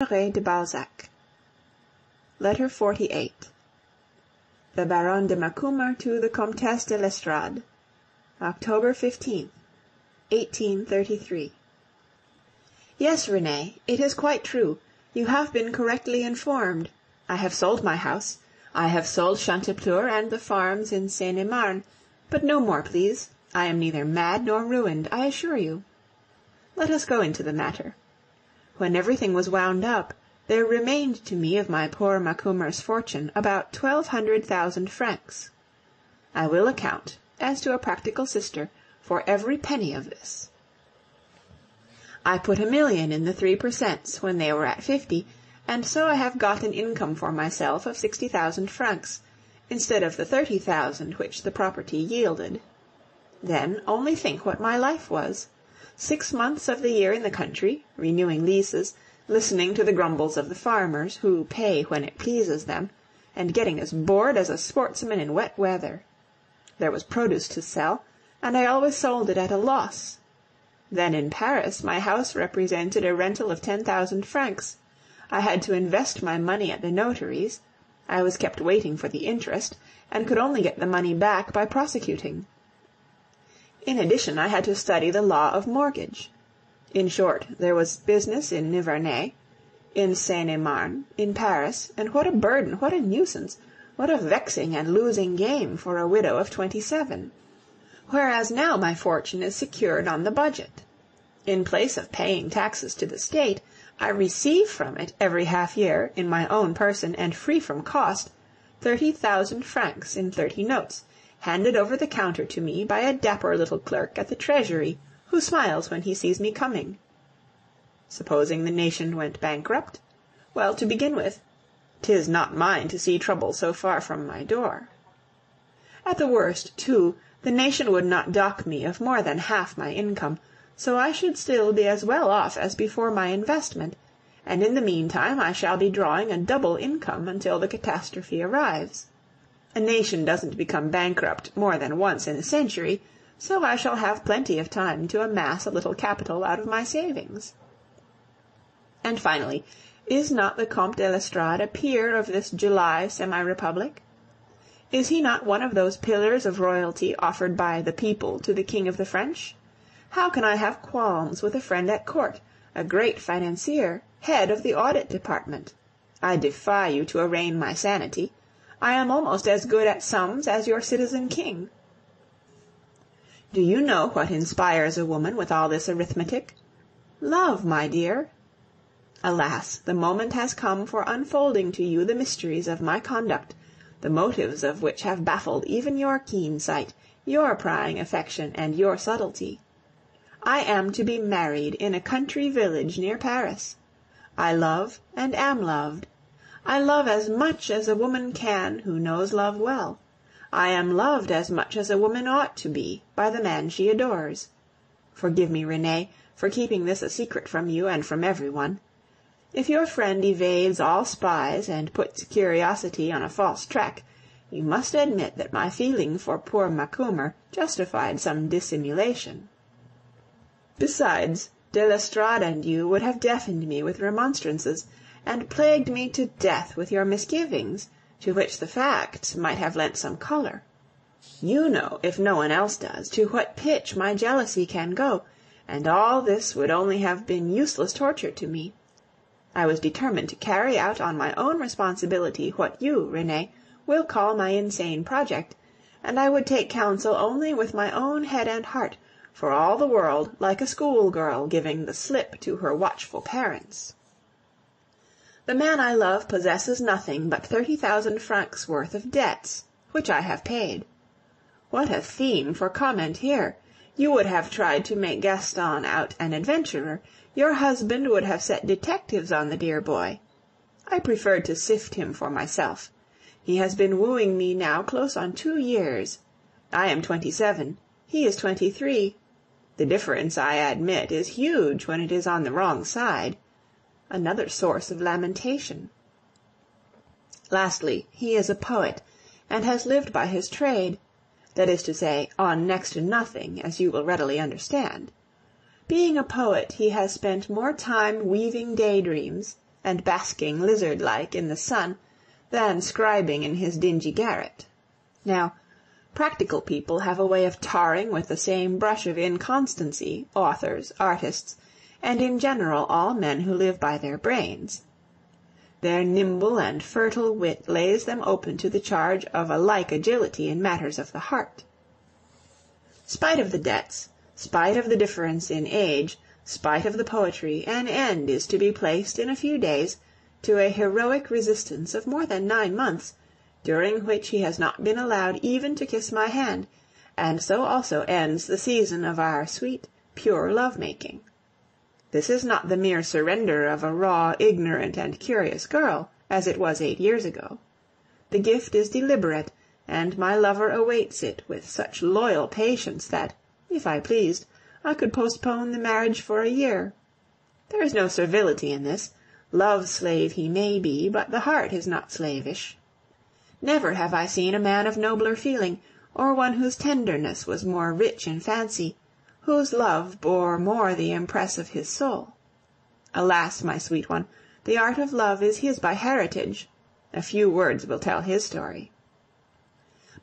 de Balzac. Letter 48. The Baronne de Macumer to the Comtesse de l'Estrade. October 15th, 1833. Yes, Renee, it is quite true. You have been correctly informed. I have sold my house. I have sold Chantepleurs and the farms in Seine-et-Marne, but no more, please. I am neither mad nor ruined, I assure you. Let us go into the matter. When everything was wound up, there remained to me of my poor Macumer's fortune about 1,200,000 francs. I will account, as to a practical sister, for every penny of this. I put 1,000,000 in the 3% when they were at 50, and so I have got an income for myself of 60,000 francs, instead of the 30,000 which the property yielded. Then only think what my life was. 6 months of the year in the country, renewing leases, listening to the grumbles of the farmers, who pay when it pleases them, and getting as bored as a sportsman in wet weather. There was produce to sell, and I always sold it at a loss. Then in Paris my house represented a rental of 10,000 francs. I had to invest my money at the notary's. I was kept waiting for the interest, and could only get the money back by prosecuting. In addition, I had to study the law of mortgage. In short, there was business in Nivernais, in Seine-et-Marne, in Paris, and what a burden, what a nuisance, what a vexing and losing game for a widow of 27. Whereas now my fortune is secured on the budget. In place of paying taxes to the state, I receive from it every half year, in my own person and free from cost, 30,000 francs in 30 notes, handed over the counter to me by a dapper little clerk at the Treasury, who smiles when he sees me coming. Supposing the nation went bankrupt? Well, to begin with, 'tis not mine to see trouble so far from my door. At the worst, too, the nation would not dock me of more than half my income, so I should still be as well off as before my investment, and in the meantime I shall be drawing a double income until the catastrophe arrives. A nation doesn't become bankrupt more than once in a century, so I shall have plenty of time to amass a little capital out of my savings. And finally, is not the Comte de l'Estrade a peer of this July semi-republic? Is he not one of those pillars of royalty offered by the people to the King of the French? How can I have qualms with a friend at court, a great financier, head of the audit department? I defy you to arraign my sanity. I am almost as good at sums as your citizen king. Do you know what inspires a woman with all this arithmetic? Love, my dear. Alas, the moment has come for unfolding to you the mysteries of my conduct, the motives of which have baffled even your keen sight, your prying affection, and your subtlety. I am to be married in a country village near Paris. I love and am loved. I love as much as a woman can who knows love well. I am loved as much as a woman ought to be by the man she adores. Forgive me, Renee, for keeping this a secret from you and from everyone. If your friend evades all spies and puts curiosity on a false track, you must admit that my feeling for poor Macumer justified some dissimulation. Besides, de l'Estrade and you would have deafened me with remonstrances, and plagued me to death with your misgivings, to which the facts might have lent some colour. You know, if no one else does, to what pitch my jealousy can go, and all this would only have been useless torture to me. I was determined to carry out on my own responsibility what you, Renee, will call my insane project, and I would take counsel only with my own head and heart, for all the world like a schoolgirl giving the slip to her watchful parents. The man I love possesses nothing but 30,000 francs worth of debts, which I have paid. What a theme for comment here! You would have tried to make Gaston out an adventurer. Your husband would have set detectives on the dear boy. I preferred to sift him for myself. He has been wooing me now close on 2 years. I am 27, he is 23. The difference, I admit, is huge when it is on the wrong side. Another source of lamentation. Lastly, he is a poet, and has lived by his trade, that is to say, on next to nothing, as you will readily understand. Being a poet, he has spent more time weaving daydreams, and basking lizard-like in the sun, than scribing in his dingy garret. Now, practical people have a way of tarring with the same brush of inconstancy authors, artists, and in general all men who live by their brains. Their nimble and fertile wit lays them open to the charge of a like agility in matters of the heart. Spite of the debts, spite of the difference in age, spite of the poetry, an end is to be placed in a few days to a heroic resistance of more than 9 months, during which he has not been allowed even to kiss my hand, and so also ends the season of our sweet, pure love-making. This is not the mere surrender of a raw, ignorant, and curious girl, as it was 8 years ago. The gift is deliberate, and my lover awaits it with such loyal patience that, if I pleased, I could postpone the marriage for a year. There is no servility in this. Love-slave he may be, but the heart is not slavish. Never have I seen a man of nobler feeling, or one whose tenderness was more rich in fancy, whose love bore more the impress of his soul. Alas, my sweet one, the art of love is his by heritage. A few words will tell his story.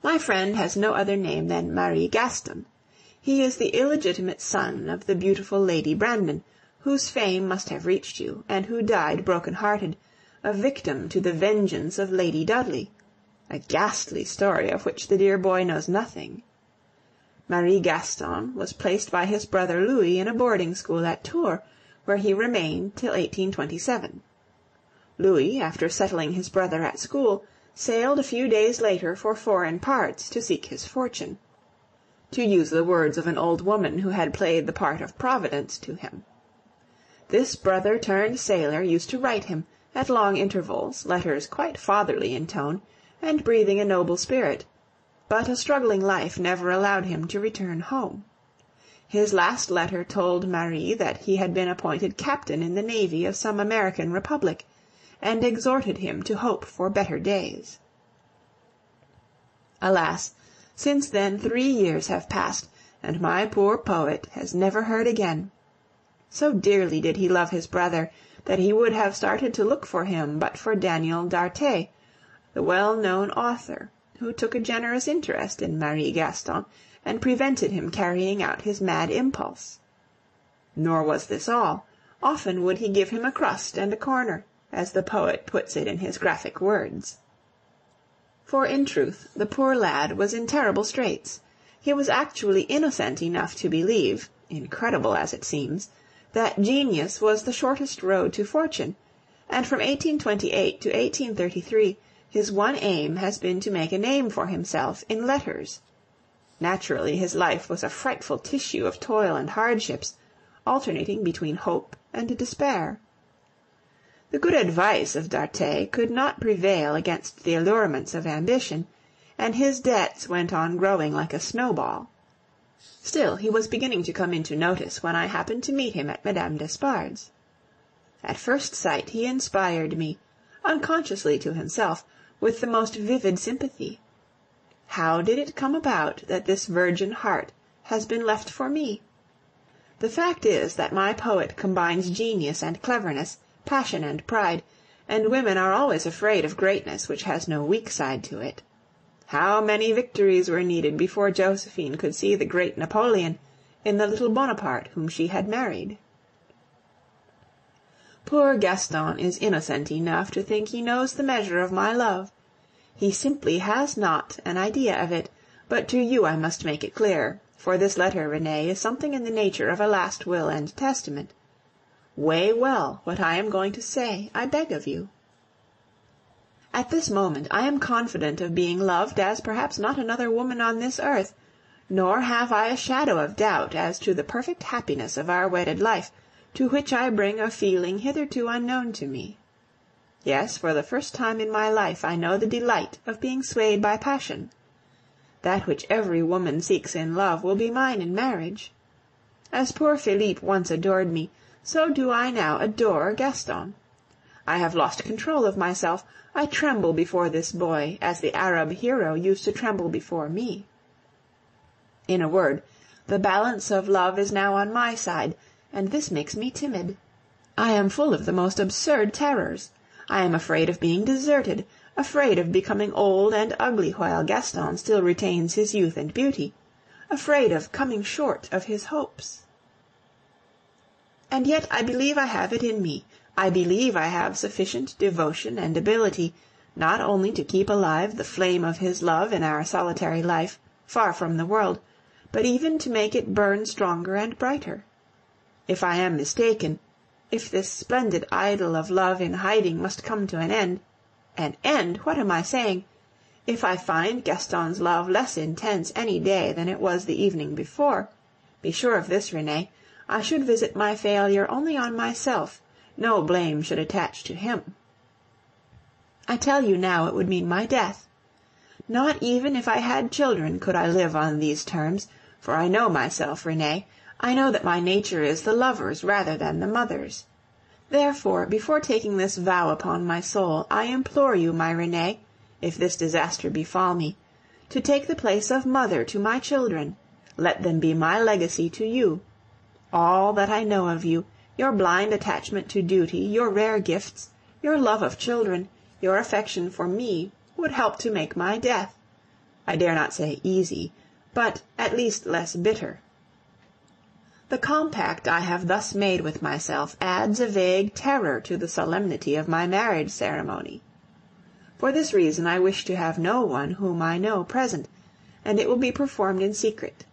My friend has no other name than Marie Gaston. He is the illegitimate son of the beautiful Lady Brandon, whose fame must have reached you, and who died broken-hearted, a victim to the vengeance of Lady Dudley, a ghastly story of which the dear boy knows nothing. Marie Gaston was placed by his brother Louis in a boarding-school at Tours, where he remained till 1827. Louis, after settling his brother at school, sailed a few days later for foreign parts to seek his fortune, to use the words of an old woman who had played the part of Providence to him. This brother-turned-sailor used to write him, at long intervals, letters quite fatherly in tone, and breathing a noble spirit, but a struggling life never allowed him to return home. His last letter told Marie that he had been appointed captain in the navy of some American republic, and exhorted him to hope for better days. Alas, since then 3 years have passed, and my poor poet has never heard again. So dearly did he love his brother that he would have started to look for him but for Daniel d'Arthez, the well-known author, who took a generous interest in Marie Gaston and prevented him carrying out his mad impulse. Nor was this all. Often would he give him a crust and a corner, as the poet puts it in his graphic words. For in truth the poor lad was in terrible straits. He was actually innocent enough to believe, incredible as it seems, that genius was the shortest road to fortune, and from 1828 to 1833 his one aim has been to make a name for himself in letters. Naturally his life was a frightful tissue of toil and hardships, alternating between hope and despair. The good advice of d'Arthez could not prevail against the allurements of ambition, and his debts went on growing like a snowball. Still, he was beginning to come into notice when I happened to meet him at Madame d'Espard's. At first sight he inspired me, unconsciously to himself, with the most vivid sympathy. How did it come about that this virgin heart has been left for me? The fact is that my poet combines genius and cleverness, passion and pride, and women are always afraid of greatness which has no weak side to it. How many victories were needed before Josephine could see the great Napoleon in the little Bonaparte whom she had married? Poor Gaston is innocent enough to think he knows the measure of my love. He simply has not an idea of it, but to you I must make it clear, for this letter, Renee, is something in the nature of a last will and testament. Weigh well what I am going to say, I beg of you. At this moment I am confident of being loved as perhaps not another woman on this earth, nor have I a shadow of doubt as to the perfect happiness of our wedded life, to which I bring a feeling hitherto unknown to me. Yes, for the first time in my life I know the delight of being swayed by passion. That which every woman seeks in love will be mine in marriage. As poor Philippe once adored me, so do I now adore Gaston. I have lost control of myself. I tremble before this boy, as the Arab hero used to tremble before me. In a word, the balance of love is now on my side, and this makes me timid. I am full of the most absurd terrors. I am afraid of being deserted, afraid of becoming old and ugly while Gaston still retains his youth and beauty, afraid of coming short of his hopes. And yet I believe I have it in me. I believe I have sufficient devotion and ability, not only to keep alive the flame of his love in our solitary life, far from the world, but even to make it burn stronger and brighter. If I am mistaken, if this splendid idyll of love in hiding must come to an end, what am I saying? If I find Gaston's love less intense any day than it was the evening before, be sure of this, Renee, I should visit my failure only on myself, no blame should attach to him. I tell you now it would mean my death. Not even if I had children could I live on these terms, for I know myself, Renee, I know that my nature is the lover's rather than the mother's. Therefore, before taking this vow upon my soul, I implore you, my Renee, if this disaster befall me, to take the place of mother to my children. Let them be my legacy to you. All that I know of you, your blind attachment to duty, your rare gifts, your love of children, your affection for me, would help to make my death, I dare not say easy, but at least less bitter. The compact I have thus made with myself adds a vague terror to the solemnity of my marriage ceremony. For this reason I wish to have no one whom I know present, and it will be performed in secret.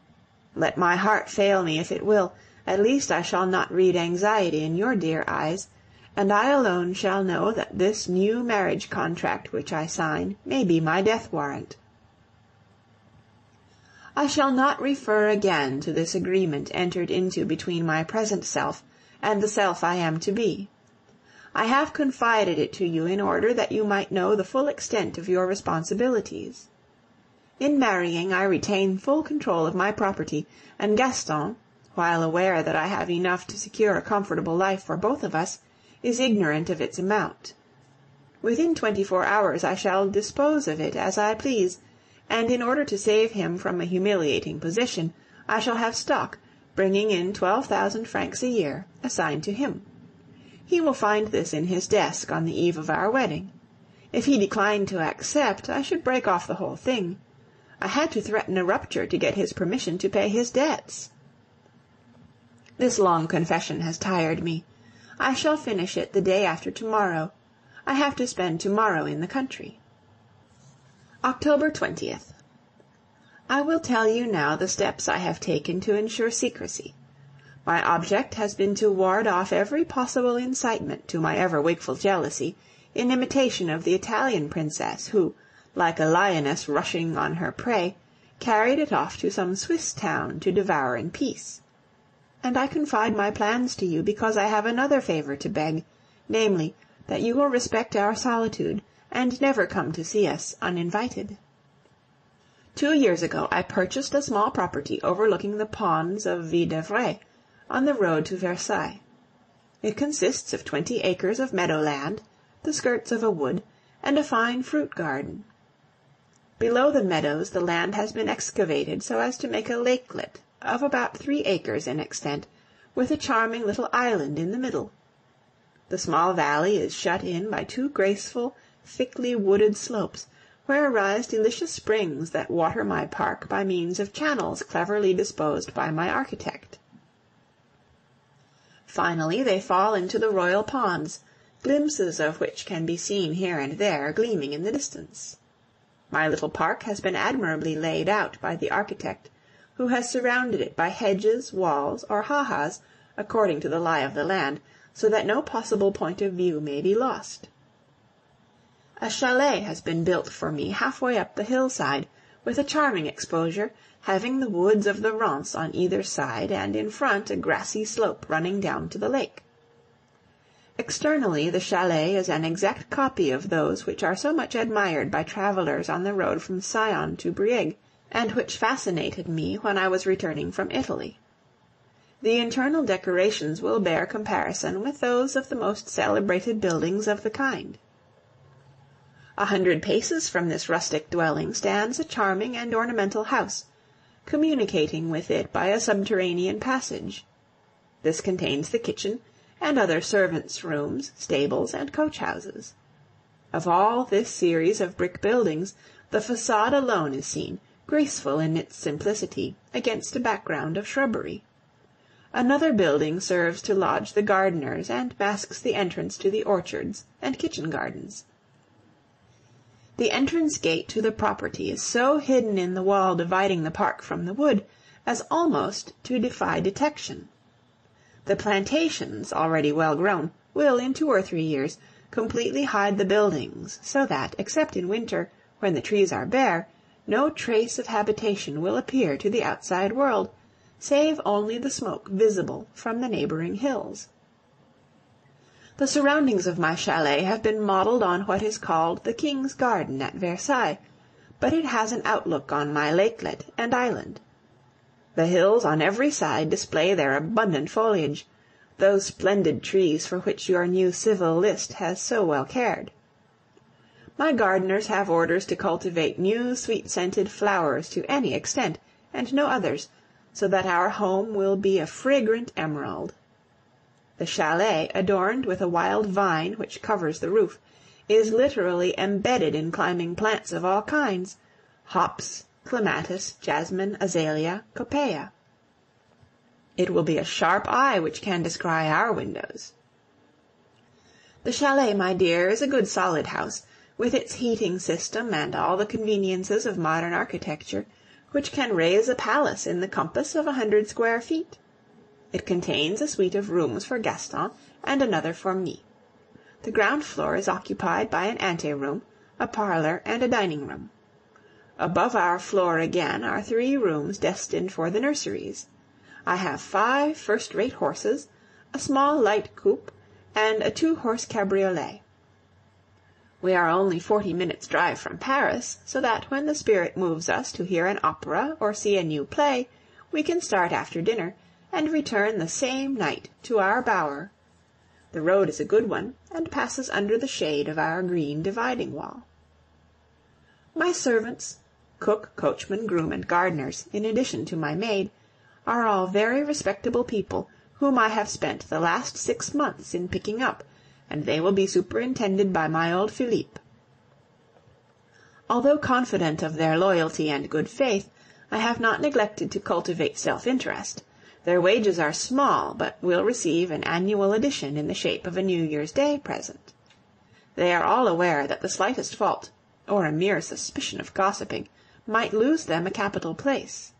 Let my heart fail me if it will, at least I shall not read anxiety in your dear eyes, and I alone shall know that this new marriage contract which I sign may be my death warrant. I shall not refer again to this agreement entered into between my present self and the self I am to be. I have confided it to you in order that you might know the full extent of your responsibilities. In marrying, I retain full control of my property, and Gaston, while aware that I have enough to secure a comfortable life for both of us, is ignorant of its amount. Within 24 hours I shall dispose of it as I please, and in order to save him from a humiliating position, I shall have stock, bringing in 12,000 francs a year, assigned to him. He will find this in his desk on the eve of our wedding. If he declined to accept, I should break off the whole thing. I had to threaten a rupture to get his permission to pay his debts. This long confession has tired me. I shall finish it the day after tomorrow. I have to spend tomorrow in the country. October 20th. I will tell you now the steps I have taken to ensure secrecy. My object has been to ward off every possible incitement to my ever-wakeful jealousy, in imitation of the Italian princess who, like a lioness rushing on her prey, carried it off to some Swiss town to devour in peace. And I confide my plans to you because I have another favor to beg, namely, that you will respect our solitude, and never come to see us uninvited. 2 years ago I purchased a small property overlooking the ponds of Ville d'Avray, on the road to Versailles. It consists of 20 acres of meadowland, the skirts of a wood, and a fine fruit garden. Below the meadows the land has been excavated so as to make a lakelet of about 3 acres in extent, with a charming little island in the middle. The small valley is shut in by 2 graceful, thickly wooded slopes, where arise delicious springs that water my park by means of channels cleverly disposed by my architect. Finally, they fall into the royal ponds, glimpses of which can be seen here and there gleaming in the distance. My little park has been admirably laid out by the architect, who has surrounded it by hedges, walls, or ha-has, according to the lie of the land, so that no possible point of view may be lost. A chalet has been built for me halfway up the hillside, with a charming exposure, having the woods of the Rance on either side, and in front a grassy slope running down to the lake. Externally the chalet is an exact copy of those which are so much admired by travellers on the road from Sion to Brieg, and which fascinated me when I was returning from Italy. The internal decorations will bear comparison with those of the most celebrated buildings of the kind. 100 paces from this rustic dwelling stands a charming and ornamental house, communicating with it by a subterranean passage. This contains the kitchen, and other servants' rooms, stables, and coach-houses. Of all this series of brick buildings, the façade alone is seen, graceful in its simplicity, against a background of shrubbery. Another building serves to lodge the gardeners and masks the entrance to the orchards and kitchen gardens. The entrance gate to the property is so hidden in the wall dividing the park from the wood as almost to defy detection. The plantations, already well grown, will, in 2 or 3 years, completely hide the buildings, so that, except in winter, when the trees are bare, no trace of habitation will appear to the outside world, save only the smoke visible from the neighboring hills. The surroundings of my chalet have been modelled on what is called the King's Garden at Versailles, but it has an outlook on my lakelet and island. The hills on every side display their abundant foliage, those splendid trees for which your new civil list has so well cared. My gardeners have orders to cultivate new sweet-scented flowers to any extent, and no others, so that our home will be a fragrant emerald. The chalet, adorned with a wild vine which covers the roof, is literally embedded in climbing plants of all kinds, hops, clematis, jasmine, azalea, copaea. It will be a sharp eye which can descry our windows. The chalet, my dear, is a good solid house, with its heating system and all the conveniences of modern architecture, which can raise a palace in the compass of 100 square feet. It contains a suite of rooms for Gaston and another for me. The ground floor is occupied by an ante-room, a parlour, and a dining-room. Above our floor again are 3 rooms destined for the nurseries. I have 5 first-rate horses, a small light coupe, and a 2-horse cabriolet. We are only 40 minutes' drive from Paris, so that when the spirit moves us to hear an opera or see a new play, we can start after dinner, and return the same night to our bower. The road is a good one, and passes under the shade of our green dividing wall. My servants, cook, coachman, groom, and gardeners, in addition to my maid, are all very respectable people, whom I have spent the last 6 months in picking up, and they will be superintended by my old Philippe. Although confident of their loyalty and good faith, I have not neglected to cultivate self-interest. Their wages are small, but will receive an annual addition in the shape of a New Year's Day present. They are all aware that the slightest fault, or a mere suspicion of gossiping, might lose them a capital place.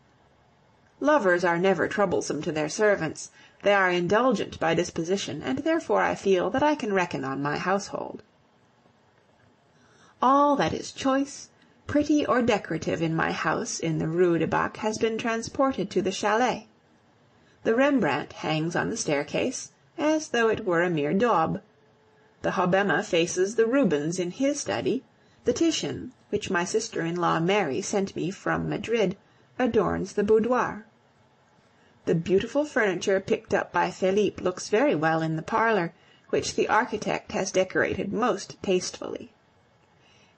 Lovers are never troublesome to their servants. They are indulgent by disposition, and therefore I feel that I can reckon on my household. All that is choice, pretty, or decorative in my house in the Rue de Bac has been transported to the chalet. The Rembrandt hangs on the staircase, as though it were a mere daub. The Hobbema faces the Rubens in his study. The Titian, which my sister-in-law Mary sent me from Madrid, adorns the boudoir. The beautiful furniture picked up by Philippe looks very well in the parlour, which the architect has decorated most tastefully.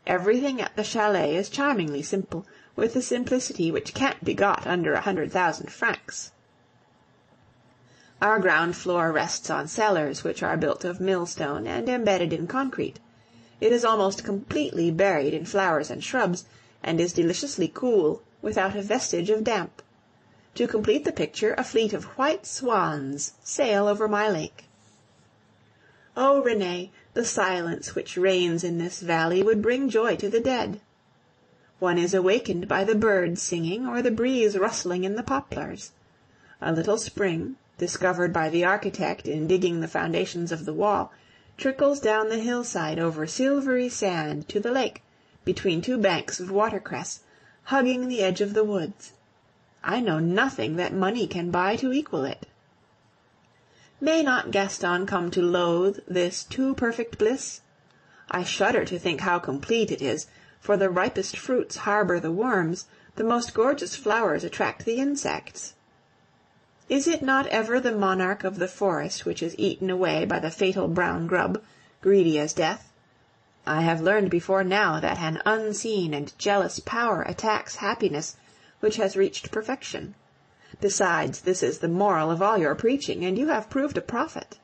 Everything at the chalet is charmingly simple, with a simplicity which can't be got under 100,000 francs. Our ground floor rests on cellars which are built of millstone and embedded in concrete. It is almost completely buried in flowers and shrubs, and is deliciously cool, without a vestige of damp. To complete the picture, a fleet of white swans sail over my lake. Oh, Renee, the silence which reigns in this valley would bring joy to the dead. One is awakened by the birds singing or the breeze rustling in the poplars. A little spring, discovered by the architect in digging the foundations of the wall, trickles down the hillside over silvery sand to the lake, between 2 banks of watercress, hugging the edge of the woods. I know nothing that money can buy to equal it. May not Gaston come to loathe this too perfect bliss? I shudder to think how complete it is, for the ripest fruits harbor the worms, the most gorgeous flowers attract the insects. Is it not ever the monarch of the forest which is eaten away by the fatal brown grub, greedy as death? I have learned before now that an unseen and jealous power attacks happiness which has reached perfection. Besides, this is the moral of all your preaching, and you have proved a prophet.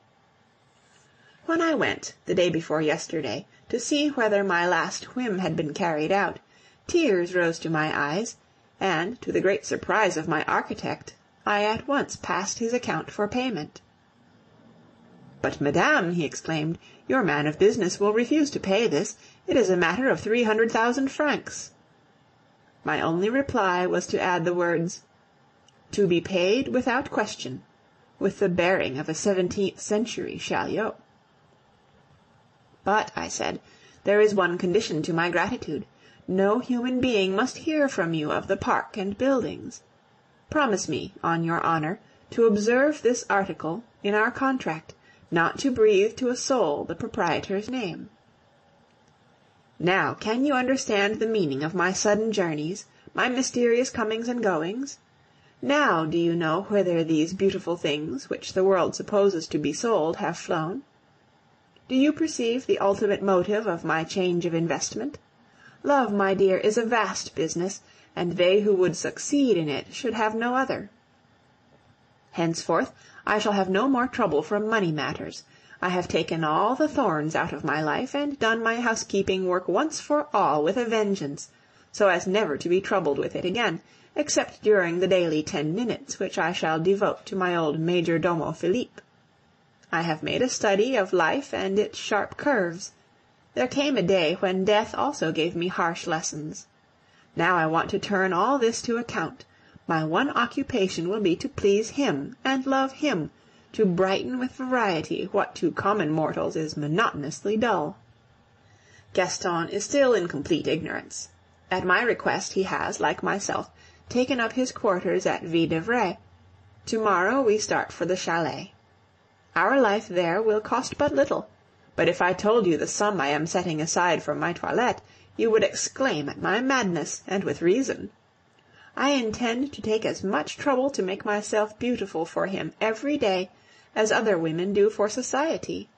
When I went, the day before yesterday, to see whether my last whim had been carried out, tears rose to my eyes, and, to the great surprise of my architect, I at once passed his account for payment. "But, madame," he exclaimed, "your man of business will refuse to pay this. It is a matter of 300,000 francs. My only reply was to add the words, "To be paid without question," with the bearing of a 17th century Chaulieu. "But," I said, "there is one condition to my gratitude. No human being must hear from you of the park and buildings. Promise me, on your honor, to observe this article in our contract, not to breathe to a soul the proprietor's name." Now, can you understand the meaning of my sudden journeys, my mysterious comings and goings? Now do you know whither these beautiful things, which the world supposes to be sold, have flown? Do you perceive the ultimate motive of my change of investment? Love, my dear, is a vast business, and they who would succeed in it should have no other. Henceforth I shall have no more trouble from money matters. I have taken all the thorns out of my life, and done my housekeeping work once for all with a vengeance, so as never to be troubled with it again, except during the daily 10 minutes which I shall devote to my old major domo Philippe. I have made a study of life and its sharp curves. There came a day when death also gave me harsh lessons. Now I want to turn all this to account. My one occupation will be to please him and love him, to brighten with variety what to common mortals is monotonously dull. Gaston is still in complete ignorance. At my request he has, like myself, taken up his quarters at Ville-d'Avray. Tomorrow we start for the chalet. Our life there will cost but little, but if I told you the sum I am setting aside for my toilette, you would exclaim at my madness, and with reason. I intend to take as much trouble to make myself beautiful for him every day as other women do for society.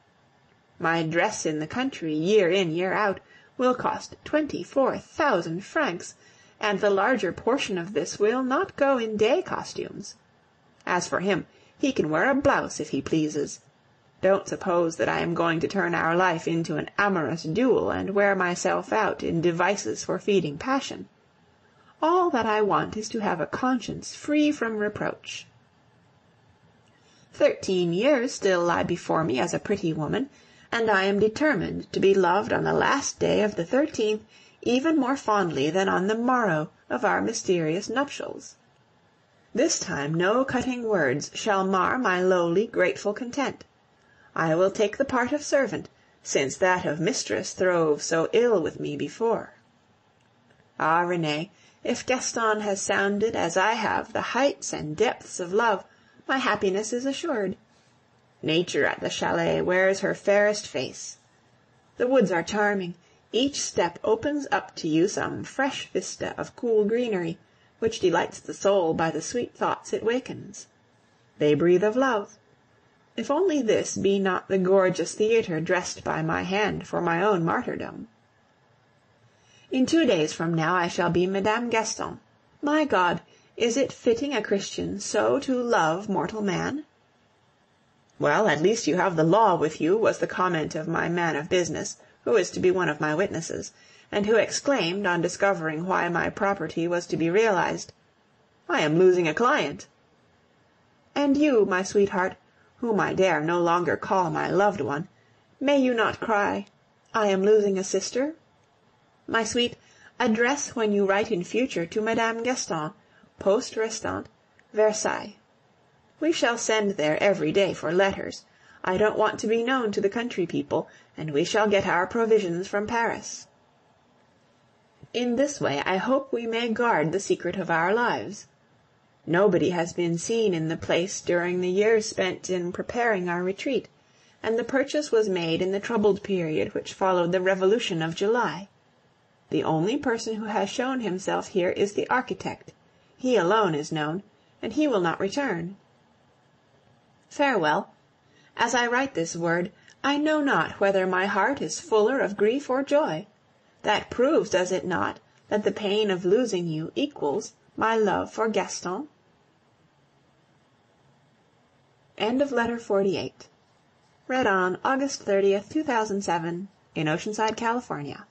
My dress in the country, year in, year out, will cost 24,000 francs, and the larger portion of this will not go in day costumes. As for him, he can wear a blouse if he pleases. Don't suppose that I am going to turn our life into an amorous duel and wear myself out in devices for feeding passion. All that I want is to have a conscience free from reproach. 13 years still lie before me as a pretty woman, and I am determined to be loved on the last day of the 13th even more fondly than on the morrow of our mysterious nuptials. This time no cutting words shall mar my lowly, grateful content. I will take the part of servant, since that of mistress throve so ill with me before. Ah, Renee, if Gaston has sounded, as I have, the heights and depths of love, my happiness is assured. Nature at the chalet wears her fairest face. The woods are charming. Each step opens up to you some fresh vista of cool greenery, which delights the soul by the sweet thoughts it wakens. They breathe of love. If only this be not the gorgeous theatre dressed by my hand for my own martyrdom. In 2 days from now I shall be Madame Gaston. My God, is it fitting a Christian so to love mortal man? Well, at least you have the law with you, was the comment of my man of business, who is to be one of my witnesses, and who exclaimed on discovering why my property was to be realized, "I am losing a client." And you, my sweetheart, whom I dare no longer call my loved one, may you not cry, "I am losing a sister"? My sweet, address when you write in future to Madame Gaston, Poste Restante, Versailles. We shall send there every day for letters. I don't want to be known to the country people, and we shall get our provisions from Paris. In this way I hope we may guard the secret of our lives. Nobody has been seen in the place during the years spent in preparing our retreat, and the purchase was made in the troubled period which followed the Revolution of July. The only person who has shown himself here is the architect. He alone is known, and he will not return. Farewell. As I write this word, I know not whether my heart is fuller of grief or joy. That proves, does it not, that the pain of losing you equals my love for Gaston? End of letter 48. Read on August 30th, 2007, in Oceanside, California.